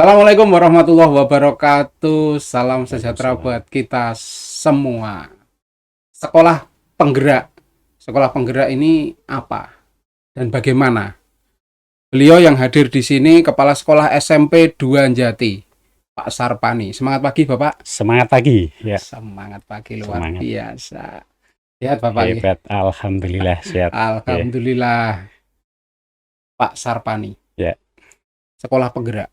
Assalamualaikum warahmatullahi wabarakatuh. Salam sejahtera Waalaikumsalam. buat kita semua. Sekolah penggerak. Sekolah penggerak ini apa dan bagaimana? Beliau yang hadir di sini Kepala Sekolah SMP 2 Jati, Pak Sarpani. Semangat pagi, Bapak. Semangat pagi, ya. Semangat pagi luar Semangat. biasa. Lihat Bapak ya. Hebat, alhamdulillah sehat. Ya, Alhamdulillah, Pak Sarpani. ya, Sekolah penggerak.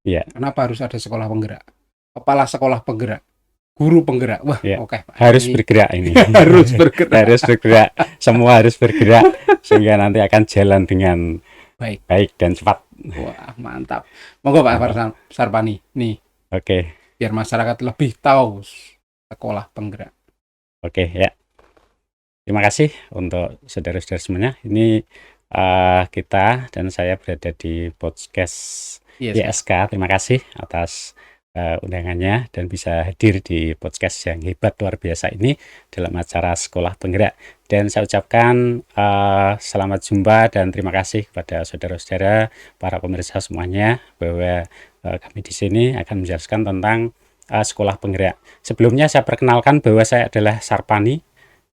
ya, Kenapa harus ada sekolah penggerak? Kepala sekolah penggerak, guru penggerak. Wah, ya. oke, Pak. Harus Ini bergerak ini. harus bergerak. Harus bergerak. Semua harus bergerak sehingga nanti akan jalan dengan Baik. baik dan cepat. Wah, mantap. Monggo Pak Mantap. Sarpani. Nih, Oke, biar masyarakat lebih tahu sekolah penggerak. oke, ya. Terima kasih untuk saudara-saudara semuanya. Ini kita dan saya berada di podcast Yes, Pak. YSK. Terima kasih atas undangannya dan bisa hadir di podcast yang hebat luar biasa ini dalam acara Sekolah Penggerak. Dan saya ucapkan selamat jumpa dan terima kasih kepada saudara-saudara, para pemirsa semuanya bahwa kami di sini akan menjelaskan tentang Sekolah Penggerak. Sebelumnya saya perkenalkan bahwa saya adalah Sarpani,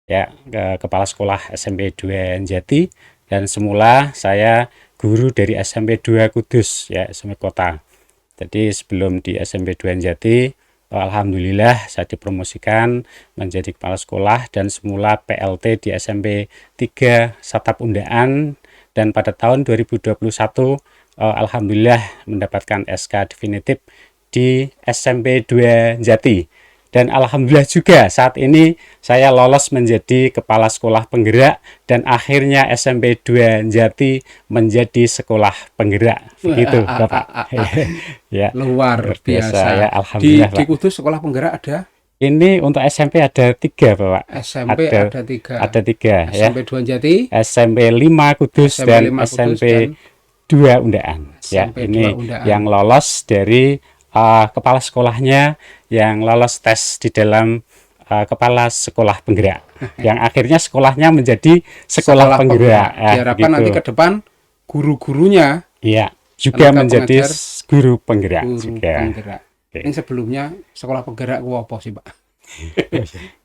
ya, Kepala Sekolah SMP 2 Jati, dan semula saya guru dari SMP 2 Kudus, ya, SMP Kota. Jadi sebelum di SMP 2 Jati, alhamdulillah saya dipromosikan menjadi kepala sekolah dan semula PLT di SMP 3 Satap Undaan, dan pada tahun 2021 alhamdulillah mendapatkan SK definitif di SMP 2 Jati. Dan alhamdulillah juga saat ini saya lolos menjadi kepala sekolah penggerak dan akhirnya SMP 2 Jati menjadi sekolah penggerak. Begitu, Bapak. Ya, Luar biasa. ya, alhamdulillah, Di Pak. Kudus sekolah penggerak ada, Ini untuk SMP ada 3, Bapak. SMP Ada ada 3. ada 3, ya. SMP 2 Jati, SMP 5 Kudus SMP dan 5 Kudus, SMP dan 2 Undaan. Ya, SMP 2 ini Undaan. yang lolos dari kepala sekolahnya yang lolos tes di dalam kepala sekolah penggerak. Yang akhirnya sekolahnya menjadi sekolah penggerak. Ya, Diharapkan nanti gitu. ke depan guru-gurunya Iya, juga tenaga menjadi pengajar, guru penggerak guru juga. penggerak. Oke. Ini sebelumnya sekolah penggerak gua apa sih, Pak?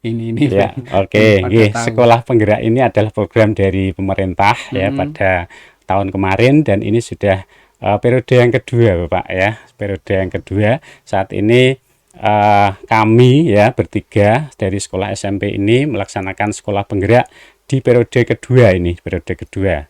ini Ya, belum oke. pada Nggih, tahu. sekolah penggerak ini adalah program dari pemerintah, ya, pada tahun kemarin, dan ini sudah periode yang kedua, Bapak, ya. Periode yang kedua. Saat ini kami, ya, bertiga dari sekolah SMP ini melaksanakan sekolah penggerak di periode kedua ini, periode kedua.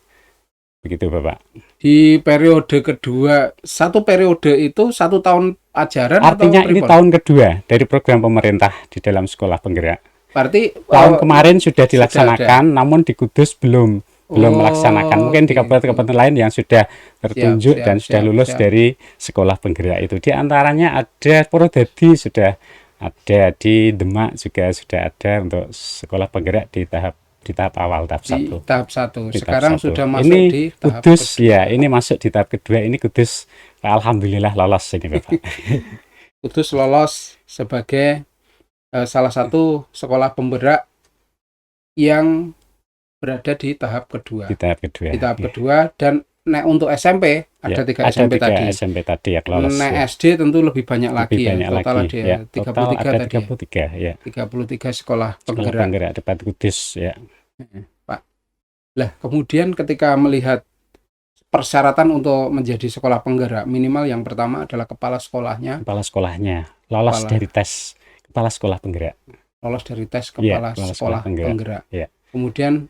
Begitu, Bapak. Di periode kedua, satu periode itu 1 tahun ajaran Artinya atau ini pripun? tahun kedua dari program pemerintah di dalam sekolah penggerak. Berarti Tahun kemarin sudah sudah dilaksanakan, namun di Kudus belum melaksanakan. Mungkin di gitu. kabupaten lain yang sudah tertunjuk dan sudah lulus siap. dari sekolah penggerak itu. Di antaranya ada Purwodadi, sudah ada di Demak, juga sudah ada untuk sekolah penggerak di tahap awal, tahap Di 1. tahap 1. Di tahap Sekarang 1. sudah masuk Ini di tahap Kudus, kedua. ya, ini masuk di tahap kedua. Ini Kudus, alhamdulillah lolos ini, Bapak. Kudus lolos sebagai salah satu sekolah penggerak yang berada di tahap kedua. Di tahap kedua. Di tahap Ya. kedua, dan untuk SMP ada Ya, 3 ada SMP 3 tadi. SMP tadi yang lolos. Ya. SD tentu lebih banyak Lebih lagi, banyak ya. Total lagi, ada ya. Total 33 ada tadi. 33, ya. 33 sekolah Sekolah penggerak. penggerak depan Kudus, ya. Pak. Lah, kemudian ketika melihat persyaratan untuk menjadi sekolah penggerak, minimal yang pertama adalah kepala sekolahnya Kepala sekolahnya lolos dari tes kepala sekolah penggerak. lolos dari tes Iya, kepala sekolah penggerak. Iya. Kemudian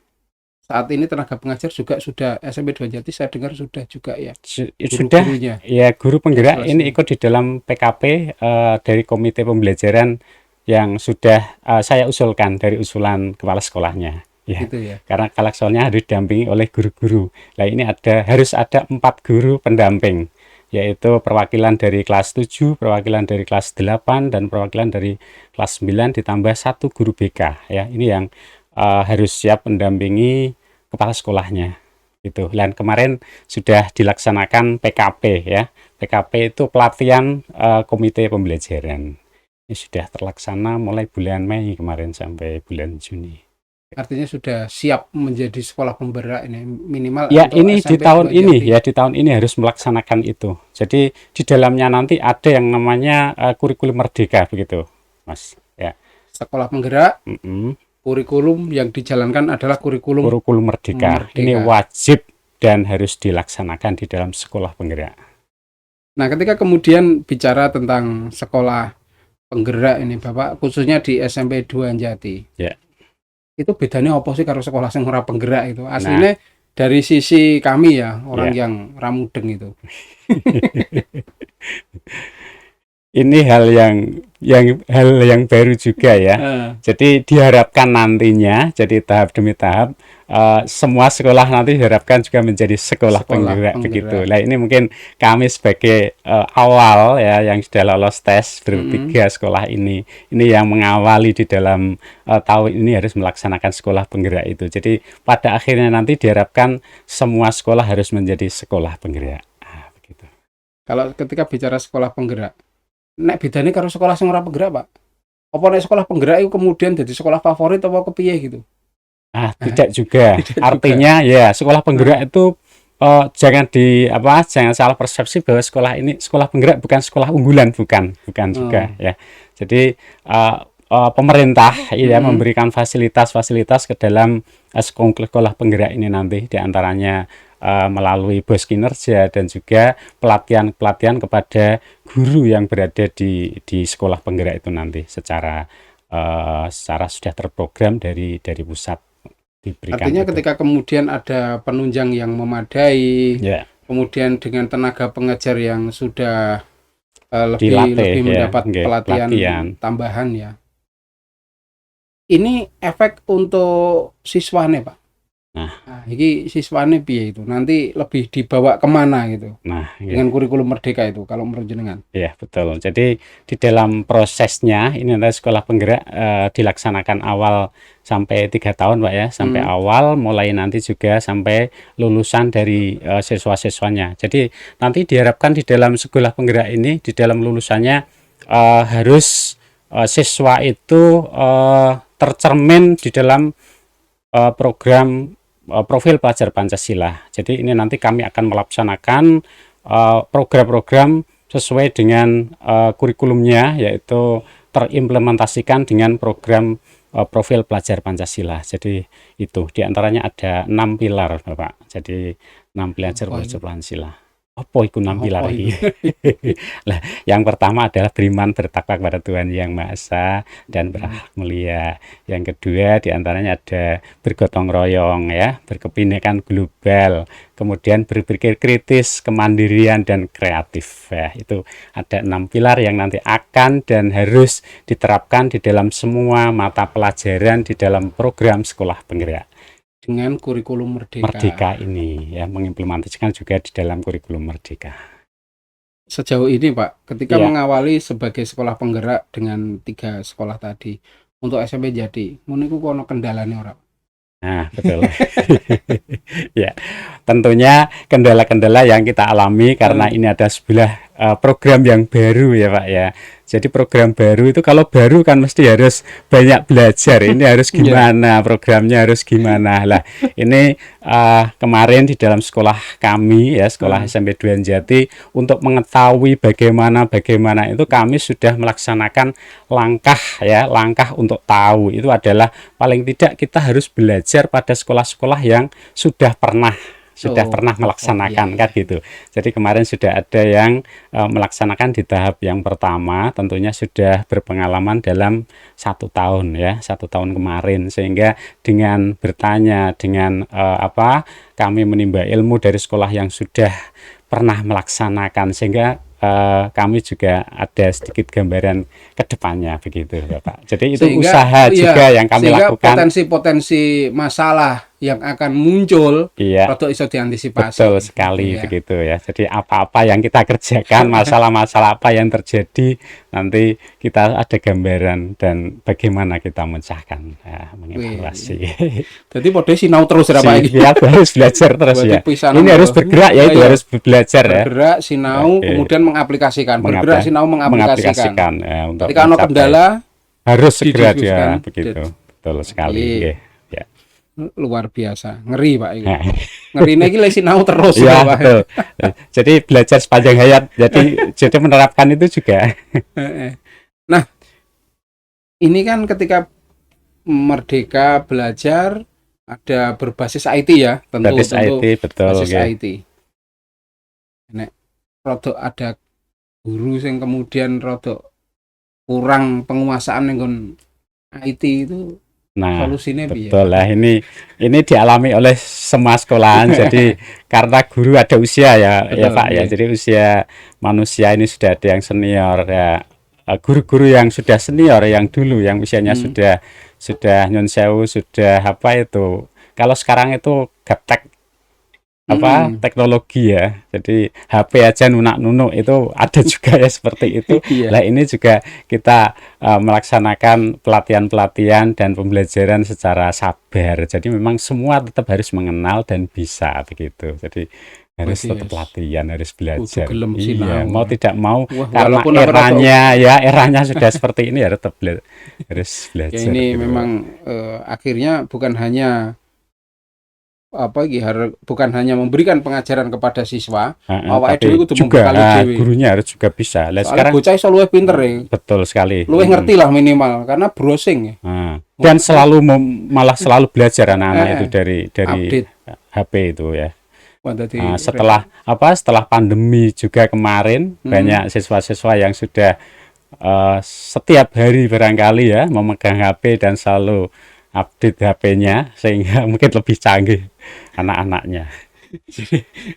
saat ini tenaga pengajar juga sudah SMP 2 Jati, saya dengar sudah juga ya. Sudah, Guru-gurunya. ya, guru penggerak Jelas ini ini. ikut di dalam PKP dari komite pembelajaran yang sudah saya usulkan dari usulan kepala sekolahnya. Ya, Gitu ya. karena kepala sekolahnya harus didampingi oleh guru-guru. Nah, ini harus ada 4 guru pendamping, yaitu perwakilan dari kelas 7, perwakilan dari kelas 8, dan perwakilan dari kelas 9 ditambah 1 guru BK, ya. Ini yang harus siap mendampingi kepala sekolahnya. Gitu. Dan kemarin sudah dilaksanakan PKP, ya. PKP itu pelatihan komite pembelajaran. Ini sudah terlaksana mulai bulan Mei kemarin sampai bulan Juni. Artinya sudah siap menjadi sekolah penggerak ini minimal Ya, untuk ini di SMP tahun 2 ini Jati. ya, di tahun ini harus melaksanakan itu. Jadi di dalamnya nanti ada yang namanya kurikulum merdeka begitu, Mas. Ya. Sekolah penggerak, Mm-mm. kurikulum yang dijalankan adalah kurikulum Kurikulum merdeka. Ini merdeka. wajib dan harus dilaksanakan di dalam sekolah penggerak. Nah, ketika kemudian bicara tentang sekolah penggerak ini, Bapak, khususnya di SMP 2 Jati. Ya. Itu bedanya apa sih karo sekolah sing ora penggerak itu? Nah, Aslinya dari sisi kami ya, orang ya. yang ramudeng itu. Ini hal yang baru juga ya. Jadi diharapkan nantinya, jadi tahap demi tahap, semua sekolah nanti diharapkan juga menjadi sekolah penggerak begitu. Nah, ini mungkin kami sebagai awal ya yang sudah lolos tes bertiga sekolah ini yang mengawali di dalam tahun ini harus melaksanakan sekolah penggerak itu. Jadi pada akhirnya nanti diharapkan semua sekolah harus menjadi sekolah penggerak. Begitu. Kalau ketika bicara sekolah penggerak, nek bedanya karo sekolah sing ora penggerak, Pak? Apa nek sekolah penggerak itu kemudian jadi sekolah favorit apa kepiye gitu? Tidak juga. Tidak Artinya ya sekolah penggerak itu jangan salah persepsi bahwa sekolah penggerak bukan sekolah unggulan, bukan juga ya. Jadi pemerintah ya memberikan fasilitas-fasilitas ke dalam sekolah penggerak ini nanti, diantaranya melalui bos kinerja dan juga pelatihan kepada guru yang berada di sekolah penggerak itu nanti secara sudah terprogram dari pusat diberikan. Artinya ketika kemudian ada penunjang yang memadai, kemudian dengan tenaga pengajar yang sudah lebih mendapat pelatihan tambahan ya. Ini efek untuk siswane, Pak. Nah, ini siswane piye itu? Nanti lebih dibawa kemana gitu? Dengan kurikulum merdeka itu, kalau menurut jenengan? Ya, betul. Jadi di dalam prosesnya ini nanti sekolah penggerak dilaksanakan awal sampai 3 tahun, Pak ya, sampai awal, mulai nanti juga sampai lulusan dari siswa-siswanya. Jadi nanti diharapkan di dalam sekolah penggerak ini, di dalam lulusannya harus siswa itu tercermin di dalam program profil pelajar Pancasila. Jadi ini nanti kami akan melaksanakan program-program sesuai dengan kurikulumnya, yaitu terimplementasikan dengan program profil pelajar Pancasila. Jadi itu diantaranya ada 6 pilar, Bapak. Jadi 6 pelajar pelajar Pancasila. Apa itu 6 pilar lagi? Nah, yang pertama adalah beriman bertakwa kepada Tuhan Yang Maha Esa dan berakhlak mulia. Yang kedua diantaranya ada bergotong royong ya, berkebinekaan global, kemudian berpikir kritis, kemandirian dan kreatif ya. Itu ada 6 pilar yang nanti akan dan harus diterapkan di dalam semua mata pelajaran di dalam program sekolah penggerak. Dengan kurikulum merdeka ini ya, mengimplementasikan juga di dalam kurikulum merdeka. Sejauh ini, Pak, ketika mengawali sebagai sekolah penggerak dengan 3 sekolah tadi untuk SMP Jati, meniku kono kendalane ora? Nah, betul. Ya, tentunya kendala-kendala yang kita alami karena ini ada sebuah program yang baru ya, Pak ya. Jadi program baru itu kalau baru kan mesti harus banyak belajar. Ini harus gimana, programnya harus gimana. Lah, ini kemarin di dalam sekolah kami ya, sekolah SMP 2 Jati, untuk mengetahui bagaimana itu kami sudah melaksanakan langkah untuk tahu. Itu adalah paling tidak kita harus belajar pada sekolah-sekolah yang sudah pernah melaksanakan kan gitu. Jadi kemarin sudah ada yang melaksanakan di tahap yang pertama, tentunya sudah berpengalaman dalam 1 tahun ya, 1 tahun kemarin, sehingga dengan bertanya, dengan kami menimba ilmu dari sekolah yang sudah pernah melaksanakan, sehingga kami juga ada sedikit gambaran ke depannya begitu Bapak. Jadi itu usaha juga yang kami lakukan. Potensi-potensi masalah yang akan muncul atau iso diantisipasi. Betul sekali begitu ya. Jadi apa-apa yang kita kerjakan, masalah-masalah apa yang terjadi, nanti kita ada gambaran dan bagaimana kita memecahkan, mengevaluasi. Jadi podo sinau terus apa iki? Ya, harus belajar terus ya. Ini harus bergerak ya, itu harus belajar ya. Bergerak, sinau, kemudian mengaplikasikan. Bergerak, sinau, mengaplikasikan. Ketika ada kendala harus segera dia begitu. Betul sekali. Ya. luar biasa. Ngeri, Pak iki. Nah, Ngerine iki lek sinau terus iya ya, Pak. betul. Jadi belajar sepanjang hayat. Jadi menerapkan itu juga. Heeh. Nah, ini kan ketika Merdeka Belajar ada berbasis IT ya, tentu Basis IT betul. basis Oke. IT. Nek rodok ada guru yang kemudian rodok kurang penguasaan dengan IT itu Nah, solusinya piye, betul Pak? lah ini dialami oleh semua sekolahan. Jadi karena guru ada usia ya Betul, Pak ya. iya. Jadi usia manusia ini sudah ada yang senior ya. Guru-guru yang sudah senior yang dulu yang usianya Hmm. sudah nyun sewu sudah apa itu. Kalau sekarang itu gaptek Hmm. teknologi ya. Jadi HP aja nunak-nunuk itu ada juga ya seperti itu. Iya. Lah ini juga kita melaksanakan pelatihan-pelatihan dan pembelajaran secara sabar. Jadi memang semua tetap harus mengenal dan bisa begitu. Jadi harus Berarti tetap yes, latihan, harus kudu belajar. gelem Iya, sinau. mau tidak mau Wah, karena walaupun aku rodok eranya sudah seperti ini ya tetap harus ya belajar ini gitu, Pak. memang akhirnya bukan hanya bukan hanya memberikan pengajaran kepada siswa, awake Tapi dhewe kudu juga membekali dhewe. gurunya harus juga bisa. Lah Soalnya sekarang bocah iso luwih pinter ya. betul sekali. Luwih ngerti lah minimal karena browsing ya. Dan selalu malah selalu belajar anak-anak itu dari update. HP itu ya. Wah, dadi Setelah pandemi juga kemarin banyak siswa-siswa yang sudah setiap hari barangkali ya memegang HP dan selalu update HP-nya sehingga mungkin lebih canggih anak-anaknya.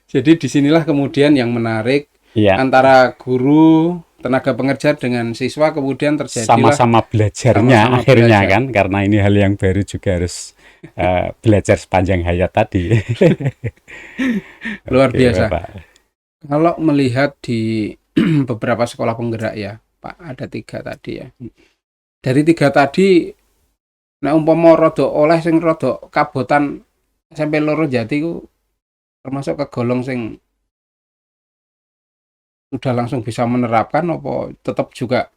jadi disinilah kemudian yang menarik Iya, antara guru, tenaga pengajar dengan siswa kemudian terjadilah sama-sama belajarnya sama-sama akhirnya belajar. kan karena ini hal yang baru juga harus belajar sepanjang hayat tadi. Luar Oke, biasa. Bapak. Kalau melihat di beberapa sekolah penggerak ya, Pak, ada 3 tadi ya. Dari 3 tadi, nek umpama rada oleh sing rada kabotan SMP loro Jati ku termasuk kegolong sing sudah langsung bisa menerapkan apa tetap juga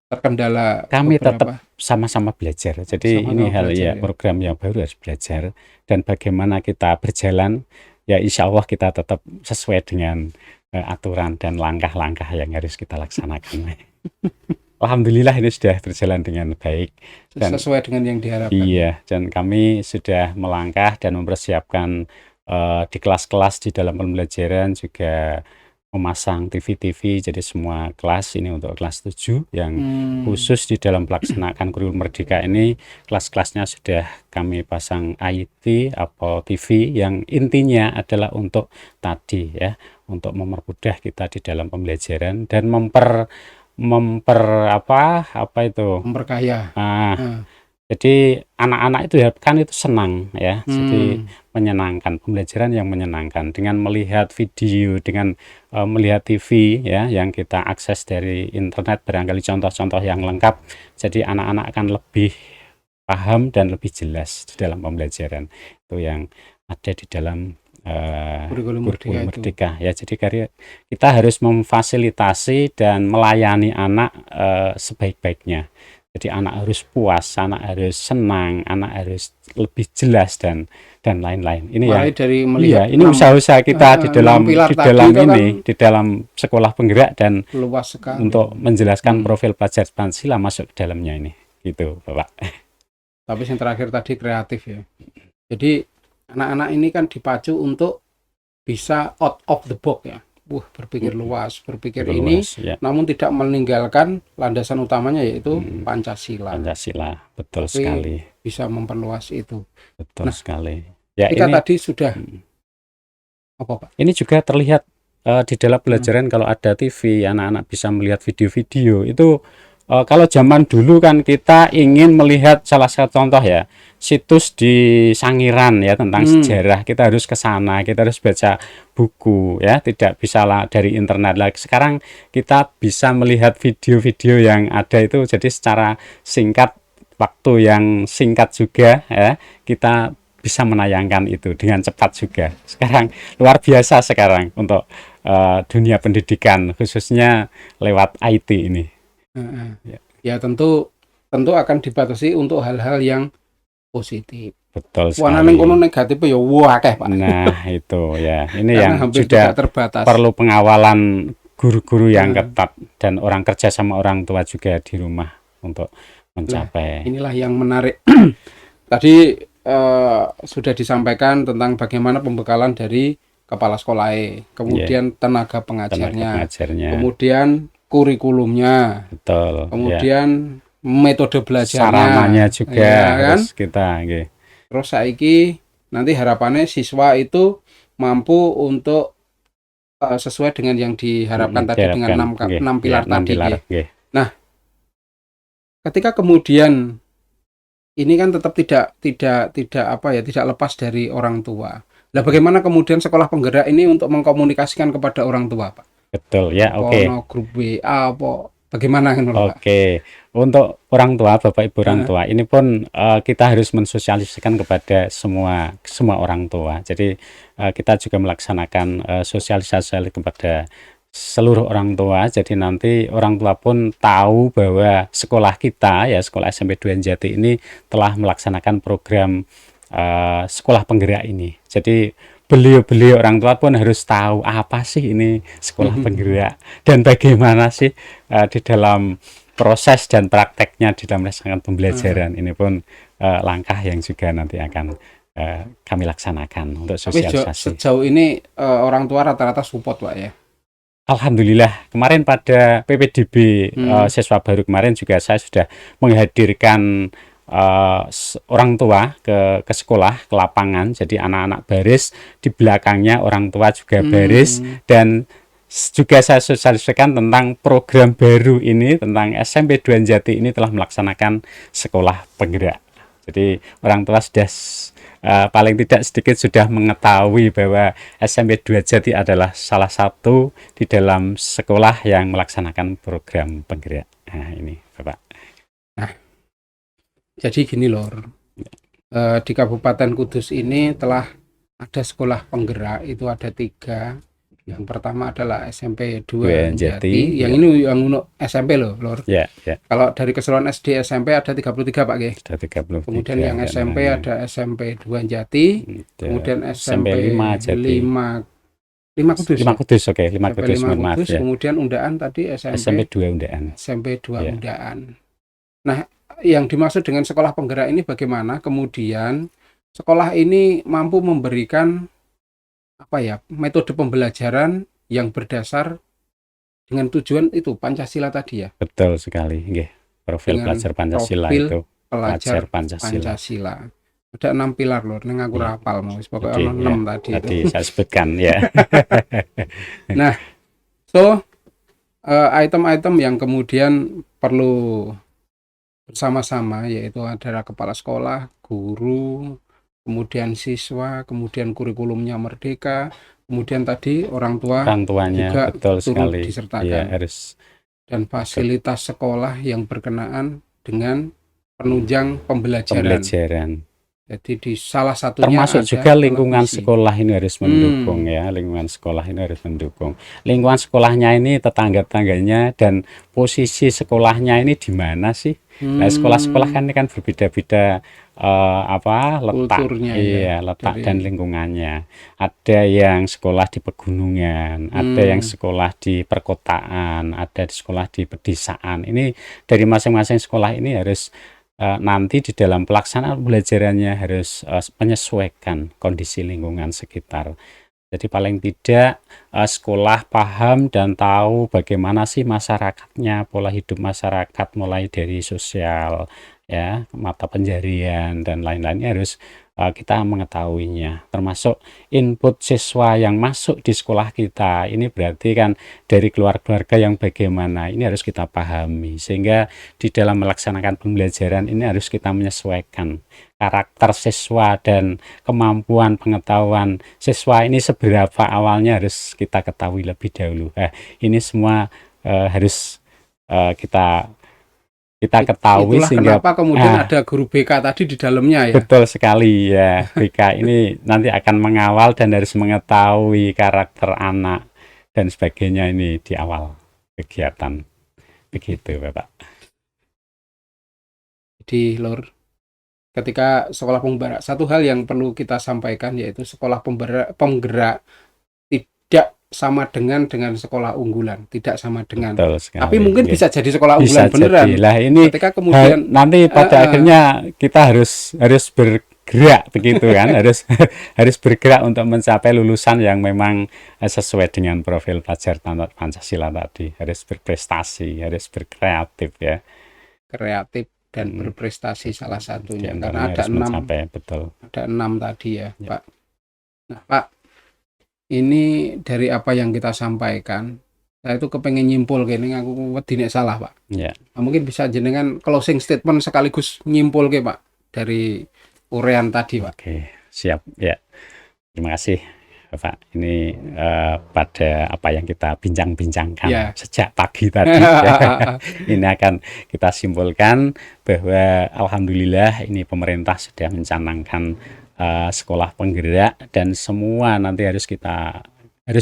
terkendala Kami tetap beberapa sama-sama belajar. Jadi ini sama-sama hal belajar ya ya? program yang baru harus belajar dan bagaimana kita berjalan ya insya Allah kita tetap sesuai dengan aturan dan langkah-langkah yang harus kita laksanakan. Alhamdulillah ini sudah berjalan dengan baik dan sesuai dengan yang diharapkan. iya dan kami sudah melangkah dan mempersiapkan di kelas-kelas di dalam pembelajaran juga memasang TV-TV jadi semua kelas ini untuk kelas 7 yang khusus di dalam melaksanakan kurikulum Merdeka ini kelas-kelasnya sudah kami pasang IT atau TV yang intinya adalah untuk tadi ya untuk mempermudah kita di dalam pembelajaran dan Memperkaya. jadi anak-anak itu ya kan itu senang ya jadi menyenangkan pembelajaran yang menyenangkan dengan melihat video dengan melihat TV ya yang kita akses dari internet barangkali contoh-contoh yang lengkap jadi anak-anak akan lebih paham dan lebih jelas di dalam pembelajaran itu yang ada di dalam Kurikulum Merdeka ya jadi kita harus memfasilitasi dan melayani anak sebaik-baiknya jadi anak harus puas anak harus senang anak harus lebih jelas dan lain-lain ini mulai ya dari melihat ini usaha-usaha kita di dalam kan di dalam sekolah penggerak dan luas sekali untuk menjelaskan profil pelajar Pancasila masuk ke dalamnya ini gitu Bapak. Tapi yang terakhir tadi kreatif ya jadi anak-anak ini kan dipacu untuk bisa out of the box ya berpikir luas berpikir ini ya. Namun tidak meninggalkan landasan utamanya yaitu Pancasila betul tapi sekali bisa memperluas itu betul sekali ya kita ini tadi sudah apa Pak ini juga terlihat di dalam pelajaran kalau ada TV anak-anak bisa melihat video-video itu kalau zaman dulu kan kita ingin melihat salah satu contoh ya situs di Sangiran ya tentang sejarah kita harus ke sana kita harus baca buku ya tidak bisa lah dari internet lagi sekarang kita bisa melihat video-video yang ada itu jadi secara singkat waktu yang singkat juga ya kita bisa menayangkan itu dengan cepat juga sekarang luar biasa sekarang untuk dunia pendidikan khususnya lewat IT ini. Ya tentu akan dibatasi untuk hal-hal yang positif betul Warna ning kono sekali. negatifnya ya wah akeh, Pak. Nah, itu ya. Ini Karena yang hampir sudah juga terbatas. perlu pengawalan guru-guru yang Nah, ketat dan orang kerja sama orang tua juga di rumah untuk lah mencapai. inilah yang menarik. Tadi sudah disampaikan tentang bagaimana pembekalan dari kepala sekolah, Ya, kemudian tenaga tenaga pengajarnya, pengajarnya. kemudian kurikulumnya, Betul, ya. kemudian metode belajarnya, Sarananya juga ya kan? harus kita, nggih. Terus saiki nanti harapannya siswa itu mampu untuk sesuai dengan yang diharapkan tadi dengan Diharapkan, 6, nggih, 6 ya, pilar 6 tadi, pilar, nggih. nggih. Nah, ketika kemudian ini kan tetap tidak apa ya, tidak lepas dari orang tua. Lah bagaimana kemudian sekolah penggerak ini untuk mengkomunikasikan kepada orang tua, Pak? Betul, ya, Apa oke. ono grup WA apa bagaimana ngono lho, Pak? Oke, untuk orang tua, Bapak Ibu orang Heeh. tua, ini pun kita harus mensosialisasikan kepada semua orang tua. Jadi kita juga melaksanakan sosialisasi kepada seluruh orang tua. Jadi nanti orang tua pun tahu bahwa sekolah kita, ya sekolah SMP 2 Jati ini telah melaksanakan program sekolah penggerak ini. Jadi beliau-beliau orang tua pun harus tahu apa sih ini sekolah penggerak dan bagaimana sih di dalam proses dan prakteknya di dalam melaksanakan pembelajaran. Ini pun langkah yang juga nanti akan kami laksanakan untuk Tapi sosialisasi. sejauh ini orang tua rata-rata support, Pak ya. Alhamdulillah, kemarin pada PPDB siswa baru kemarin juga saya sudah menghadirkan orang tua ke sekolah, ke lapangan. Jadi anak-anak baris, di belakangnya orang tua juga baris, dan juga saya sosialisasikan tentang program baru ini, tentang SMP 2 Jati ini telah melaksanakan sekolah penggerak. Jadi orang tua sudah paling tidak sedikit sudah mengetahui bahwa SMP 2 Jati adalah salah satu di dalam sekolah yang melaksanakan program penggerak. Nah, ini Bapak. Nah, jadi gini lor, di Kabupaten Kudus ini telah ada sekolah penggerak, itu ada 3. Yang pertama adalah SMP 2 Jati. Yang ya. ini yang untuk SMP loh, Lor. Ya, ya. Kalau dari keseluruhan SD SMP ada 33, Pak, Nggih. Ada 33. Kemudian yang dan SMP lainnya. ada SMP 2 Jati, Ada kemudian SMP SMP 5 Jati. 5 Kudus. 5 Kudus, oke. 5 SMP Kudus, 5 mohon maaf Kudus, ya. kemudian Undaan tadi SMP 2 Undaan. SMP 2 Ya. Undaan. Nah, yang dimaksud dengan sekolah penggerak ini bagaimana kemudian sekolah ini mampu memberikan apa ya, metode pembelajaran yang berdasar dengan tujuan itu Pancasila tadi ya. Betul sekali, nggih. Profil Dengan pelajar Pancasila profil itu. Pelajar Pancasila. Pancasila. Ada 6 pilar lho, ning aku Iya. rapal mau pokoknya Jadi, ono 6 tadi itu. Tadi saya sebutkan ya. Nah, so item-item yang kemudian perlu bersama-sama yaitu adalah kepala sekolah, guru, kemudian siswa, kemudian kurikulumnya merdeka, kemudian tadi orang tua Orang tuanya juga betul turut sekali. disertakan. Ya, harus Dan fasilitas sekolah yang berkenaan dengan penunjang pembelajaran. pembelajaran. Jadi di salah satunya Termasuk ada juga lingkungan televisi. sekolah ini harus mendukung ya, lingkungan sekolah ini harus mendukung. Lingkungan sekolahnya ini tetangga-tangganya dan posisi sekolahnya ini di mana sih? Nah, sekolah-sekolah kan ini kan berbeda-beda letak, Kulturnya ya. iya, letak Jadi- dan lingkungannya. Ada yang sekolah di pegunungan, ada yang sekolah di perkotaan, ada di sekolah di pedesaan. Ini dari masing-masing sekolah ini harus nanti di dalam pelaksanaan pembelajarannya harus menyesuaikan kondisi lingkungan sekitar. Jadi paling tidak sekolah paham dan tahu bagaimana sih masyarakatnya, pola hidup masyarakat mulai dari sosial, ya, mata pencaharian dan lain-lainnya harus kita mengetahuinya. Termasuk input siswa yang masuk di sekolah kita. Ini berarti kan dari keluarga yang bagaimana, ini harus kita pahami. Sehingga di dalam melaksanakan pembelajaran ini harus kita menyesuaikan karakter siswa dan kemampuan pengetahuan siswa ini seberapa awalnya harus kita ketahui lebih dahulu. Ini semua harus kita ketahui. Itulah sehingga kenapa kemudian ada guru BK tadi di dalamnya ya. betul sekali ya. BK ini nanti akan mengawal dan harus mengetahui karakter anak dan sebagainya ini di awal kegiatan. Begitu, Bapak. Di Lor, ketika sekolah penggerak, satu hal yang perlu kita sampaikan yaitu sekolah penggerak tidak sama dengan sekolah unggulan, tidak sama dengan. Betul sekali. Tapi mungkin Nggih. bisa jadi sekolah Bisa unggulan beneran. jadi. Lah ini Ketika kemudian nanti pada akhirnya kita harus bergerak begitu kan, harus bergerak untuk mencapai lulusan yang memang sesuai dengan profil pelajar Pancasila tadi, harus berprestasi, harus berkreatif ya. kreatif dan berprestasi salah satunya, Di karena antaranya ada harus mencapai, betul. ada 6 tadi ya, Ya. Pak. Nah, Pak, ini dari apa yang kita sampaikan, saya itu kepengen nyimpul gini, aku wedi nek salah, Pak. Ya. Nah, mungkin bisa jenengan closing statement sekaligus nyimpul ke, Pak, dari urean tadi, Pak. Oke, siap ya. Terima kasih Bapak. Ini pada apa yang kita bincang-bincangkan Ya. sejak pagi tadi. Ya. Ini akan kita simpulkan bahwa alhamdulillah ini pemerintah sudah mencanangkan sekolah penggerak, dan semua nanti harus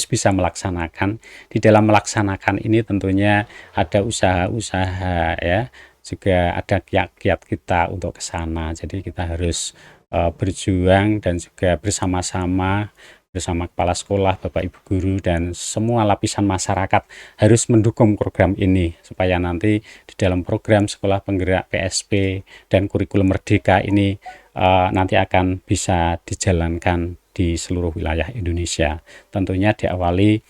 bisa melaksanakan. Di dalam melaksanakan ini tentunya ada usaha-usaha ya, juga ada kiat-kiat kita untuk ke sana. Jadi kita harus berjuang dan juga bersama-sama bersama kepala sekolah, Bapak Ibu guru, dan semua lapisan masyarakat harus mendukung program ini supaya nanti di dalam program sekolah penggerak PSP dan kurikulum merdeka ini nanti akan bisa dijalankan di seluruh wilayah Indonesia. Tentunya diawali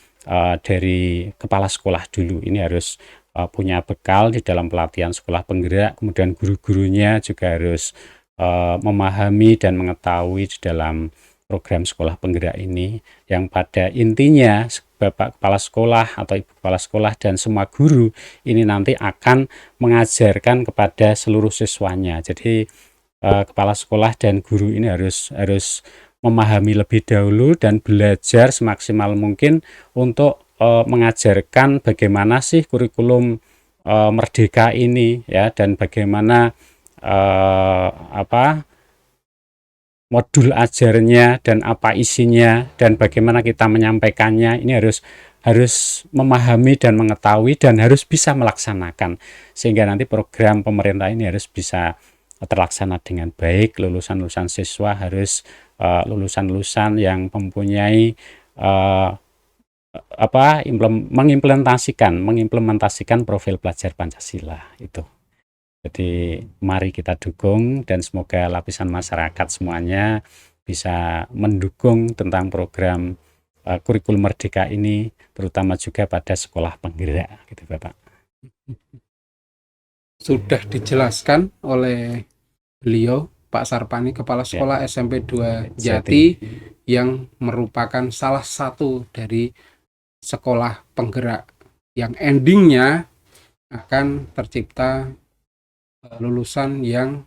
dari kepala sekolah dulu. Ini harus punya bekal di dalam pelatihan sekolah penggerak, kemudian guru-gurunya juga harus memahami dan mengetahui di dalam program sekolah penggerak ini, yang pada intinya Bapak Kepala Sekolah atau Ibu Kepala Sekolah dan semua guru ini nanti akan mengajarkan kepada seluruh siswanya. Jadi kepala sekolah dan guru ini harus memahami lebih dahulu dan belajar semaksimal mungkin untuk mengajarkan bagaimana sih kurikulum merdeka ini ya, dan bagaimana modul ajarnya dan apa isinya dan bagaimana kita menyampaikannya. Ini harus memahami dan mengetahui dan harus bisa melaksanakan, sehingga nanti program pemerintah ini harus bisa terlaksana dengan baik. Lulusan-lulusan siswa harus lulusan-lulusan yang mempunyai mengimplementasikan profil pelajar Pancasila itu. Jadi mari kita dukung, dan semoga lapisan masyarakat semuanya bisa mendukung tentang program kurikulum merdeka ini, terutama juga pada sekolah penggerak gitu Bapak. Sudah dijelaskan oleh beliau, Pak Sarpani, Kepala Sekolah SMP 2 Jati, yang merupakan salah satu dari sekolah penggerak yang endingnya akan tercipta lulusan yang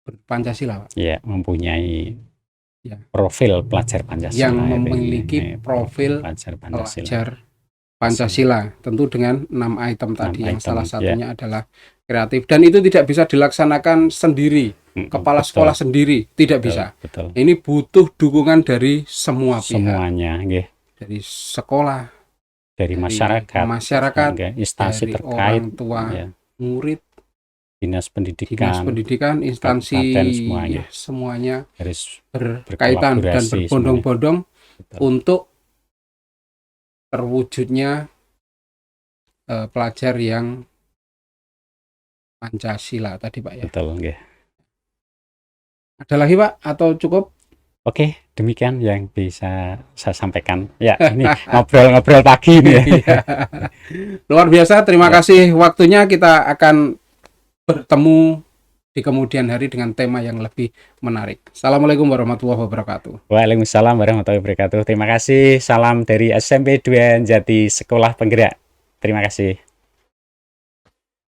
berpancasila, Pak. Ya, mempunyai profil pelajar Pancasila, yang memiliki profil pelajar Pancasila, tentu dengan 6 item tadi, yang salah satunya adalah kreatif, dan itu tidak bisa dilaksanakan sendiri, kepala sekolah sendiri tidak bisa. Betul. Ini butuh dukungan dari semua pihak, semuanya, dari sekolah, dari masyarakat, instansi dari terkait, orang tua, murid, dinas pendidikan, instansi, semuanya harus berkaitan dan berbondong-bondong untuk terwujudnya pelajar yang Pancasila tadi, Pak ya. Betul, nggih. Ada lagi, Pak, atau cukup? Oke, demikian yang bisa saya sampaikan. Ya, ini ngobrol-ngobrol pagi ini ya. Luar biasa, terima kasih waktunya. Kita akan bertemu di kemudian hari dengan tema yang lebih menarik. Assalamualaikum warahmatullahi wabarakatuh. Waalaikumsalam warahmatullahi wabarakatuh. Terima kasih. Salam dari SMP 2 Jati Sekolah Penggerak. Terima kasih.